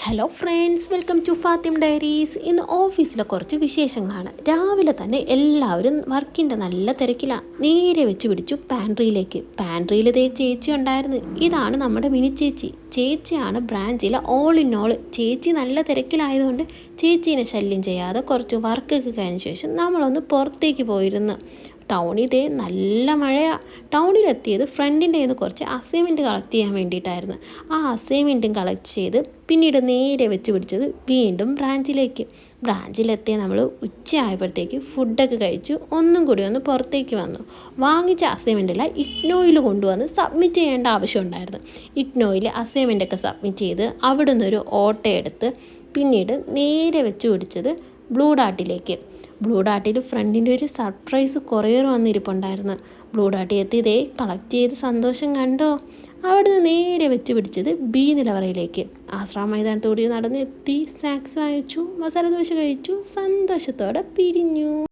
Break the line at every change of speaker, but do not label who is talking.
Hello friends, welcome to Fathim diaries. ഇന്ന് ഓഫീസിലെ കുറച്ച് വിശേഷങ്ങളാണ്. രാവിലെ തന്നെ എല്ലാവരും വർക്കിൻ്റെ നല്ല തിരക്കിലാണ്. നേരെ വെച്ച് പിടിച്ചു പാൻട്രിയിലേക്ക്. പാൻട്രിയിൽ ഇതേ ചേച്ചി ഉണ്ടായിരുന്നു. ഇതാണ് നമ്മുടെ മിനി ചേച്ചി. ചേച്ചിയാണ് ബ്രാഞ്ചിലെ ഓൾ ഇൻ ഓൾ. ചേച്ചി നല്ല തിരക്കിലായതുകൊണ്ട് ചേച്ചീനെ ശല്യം ചെയ്യാതെ കുറച്ച് വർക്കൊക്കെ കഴിഞ്ഞ ശേഷം നമ്മളൊന്ന് പുറത്തേക്ക് പോയിരുന്നു. ടൗണിൽ ഇതേ നല്ല മഴയാണ്. ടൗണിലെത്തിയത് ഫ്രണ്ടിൻ്റെ നിന്ന് കുറച്ച് അസൈൻമെൻറ്റ് കളക്ട് ചെയ്യാൻ വേണ്ടിയിട്ടായിരുന്നു. ആ അസൈൻമെൻറ്റും കളക്ട് ചെയ്ത് പിന്നീട് നേരെ വെച്ച് പിടിച്ചത് വീണ്ടും ബ്രാഞ്ചിലെത്തിയ നമ്മൾ ഉച്ചയായപ്പോഴത്തേക്ക് ഫുഡൊക്കെ കഴിച്ചു ഒന്നും കൂടി ഒന്ന് പുറത്തേക്ക് വന്നു. വാങ്ങിച്ച അസൈൻമെൻറ്റെല്ലാം ഇഗ്നോയിൽ കൊണ്ടുവന്ന് സബ്മിറ്റ് ചെയ്യേണ്ട ആവശ്യമുണ്ടായിരുന്നു. ഇഗ്നോയിൽ അസൈൻമെൻറ്റൊക്കെ സബ്മിറ്റ് ചെയ്ത് അവിടെ നിന്നൊരു ഓട്ടോ എടുത്ത് പിന്നീട് നേരെ വെച്ച് പിടിച്ചത് ബ്ലൂ ഡാർട്ടിൽ ഫ്രണ്ടിൻ്റെ ഒരു സർപ്രൈസ് കൊറിയർ വന്നിരിപ്പുണ്ടായിരുന്നു. ബ്ലൂ ഡാർട്ടിൽ എത്തി ഇതേ കളക്ട് ചെയ്ത് സന്തോഷം കണ്ടോ. അവിടുന്ന് നേരെ വെച്ച് പിടിച്ചത് ബി നിലവറയിലേക്ക്. ആശ്രമ മൈതാനത്തോടെ നടന്നെത്തി സ്നാക്സ് വാങ്ങിച്ചു, മസാല ദോശ കഴിച്ചു, സന്തോഷത്തോടെ പിരിഞ്ഞു.